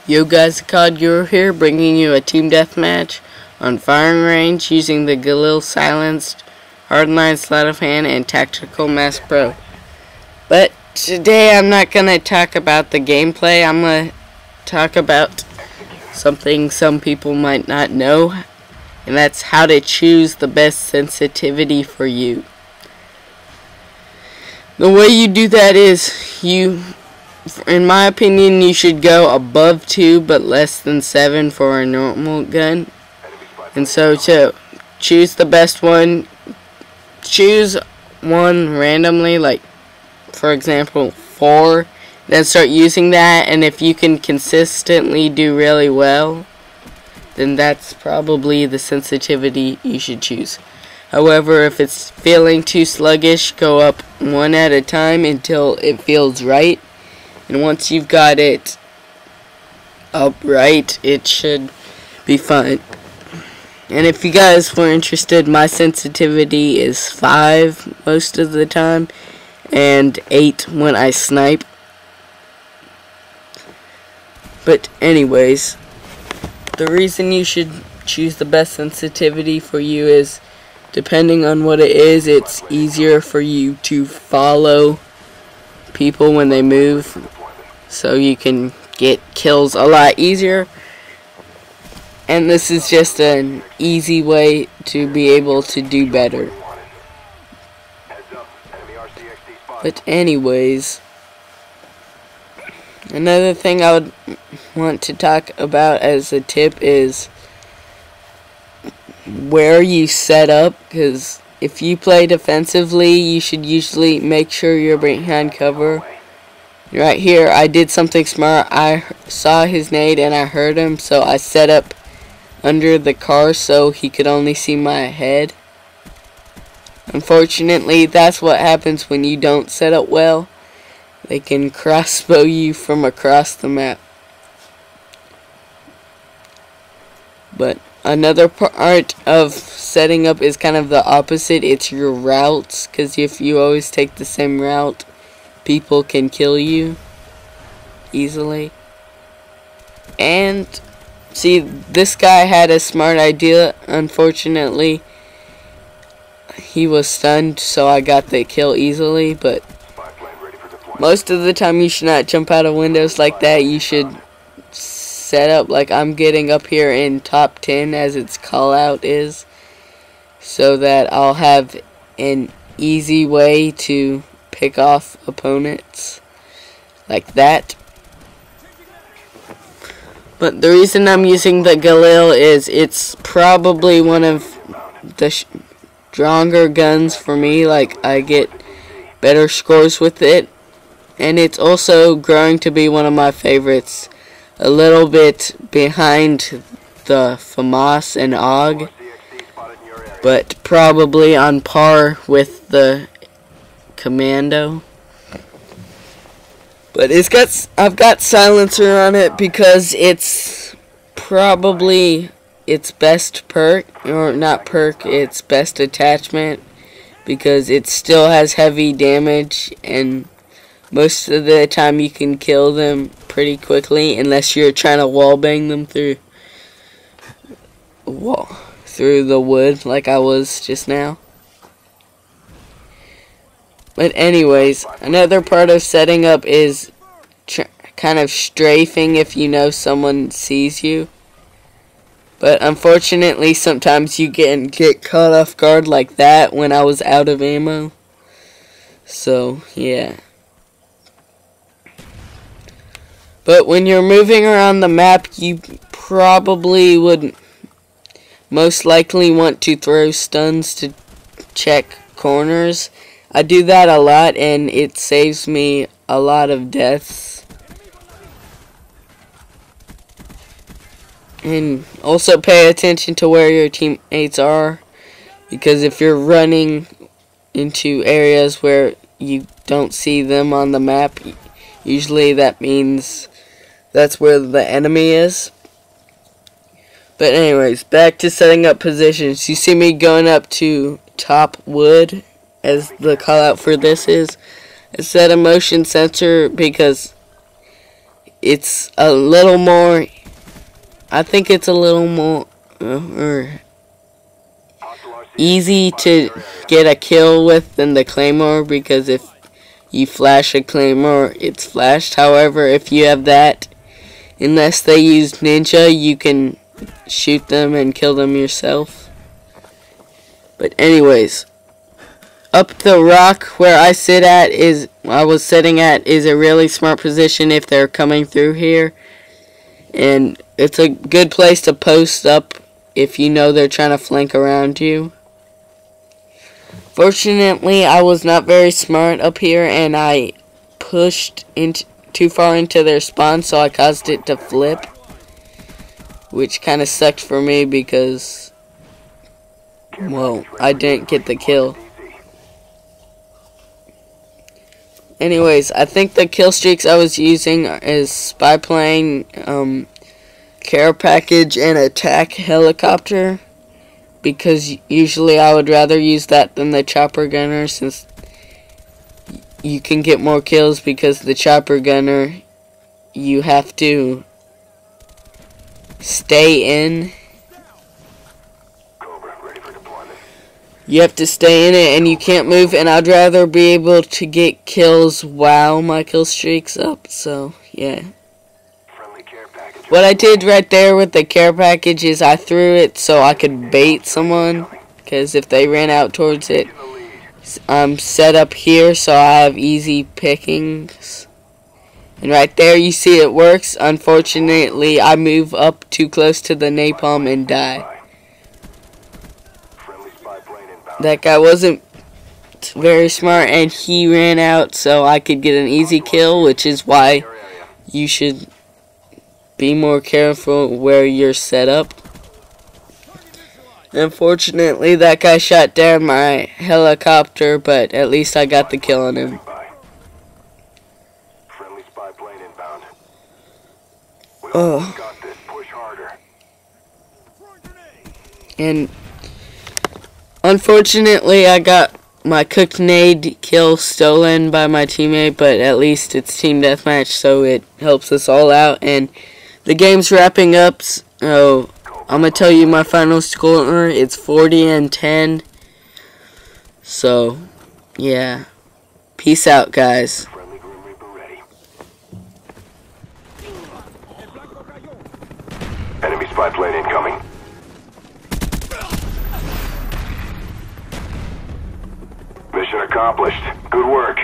Yo guys, aCODguru here, bringing you a team deathmatch on firing range using the Galil silenced hardline sleight of hand and tactical mask pro. But today I'm not gonna talk about the gameplay. I'm gonna talk about something some people might not know, and that's how to choose the best sensitivity for you. The way you do that is in my opinion, you should go above 2 but less than 7 for a normal gun. And so to choose the best one, choose one randomly, like for example 4, then start using that, and if you can consistently do really well, then that's probably the sensitivity you should choose. However, if it's feeling too sluggish, go up 1 at a time until it feels right. And once you've got it up right, it should be fine. And if you guys were interested, my sensitivity is 5 most of the time and 8 when I snipe. But anyways, the reason you should choose the best sensitivity for you is, depending on what it is, it's easier for you to follow people when they move, so you can get kills a lot easier. And this is just an easy way to be able to do better. But anyways, another thing I would want to talk about as a tip is where you set up, because if you play defensively, you should usually make sure you're behind cover. Right here, I did something smart. I saw his nade and I heard him, so I set up under the car so he could only see my head. Unfortunately, that's what happens when you don't set up well. They can crossbow you from across the map. But another part of setting up is kind of the opposite. It's your routes, because if you always take the same route, people can kill you easily. And see, this guy had a smart idea. Unfortunately, he was stunned, so I got the kill easily. But most of the time you should not jump out of windows like that. You should set up like I'm getting up here in top 10 as its call out is, so that I'll have an easy way to pick off opponents like that. But the reason I'm using the Galil is it's probably one of the stronger guns for me. Like, I get better scores with it, and it's also growing to be one of my favorites. A little bit behind the FAMAS and AUG, but probably on par with the Commando. But I've got silencer on it because it's probably its best perk, or not perk, its best attachment, because it still has heavy damage, and most of the time you can kill them pretty quickly, unless you're trying to wallbang them through the wood like I was just now. But anyways, another part of setting up is kind of strafing if you know someone sees you. But unfortunately, sometimes you get caught off guard like that when I was out of ammo. So, yeah. But when you're moving around the map, you probably would most likely want to throw stuns to check corners. I do that a lot, and it saves me a lot of deaths. And also pay attention to where your teammates are, because if you're running into areas where you don't see them on the map, usually that means that's where the enemy is. But anyways, back to setting up positions. You see me going up to top wood, as the call out for this is. I set a motion sensor because it's a little more, I think it's a little more easy to get a kill with than the claymore, because if you flash a claymore, it's flashed. However, if you have that, unless they use ninja, you can shoot them and kill them yourself. But anyways, up the rock where I was sitting at is a really smart position if they're coming through here. And it's a good place to post up if you know they're trying to flank around you. Fortunately, I was not very smart up here, and I pushed too far into their spawn, so I caused it to flip, which kind of sucked for me because, well, I didn't get the kill. Anyways, I think the kill streaks I was using is spy plane, care package, and attack helicopter, because usually I would rather use that than the chopper gunner, since you can get more kills, because the chopper gunner, you have to stay in. You have to stay in it and you can't move, and I'd rather be able to get kills while my kill streak's up, so yeah. What I did right there with the care package is I threw it so I could bait someone, because if they ran out towards it, I'm set up here so I have easy pickings. And right there you see it works. Unfortunately, I move up too close to the napalm and die. That guy wasn't very smart and he ran out so I could get an easy kill, which is why you should be more careful where you're set up. Unfortunately, that guy shot down my helicopter, but at least I got the kill on him. Oh. And unfortunately, I got my cooked nade kill stolen by my teammate, but at least it's team deathmatch, so it helps us all out. And the game's wrapping up, so I'm going to tell you my final score. It's 40-10. So, yeah. Peace out, guys. Enemy spy plane incoming. Mission accomplished. Good work.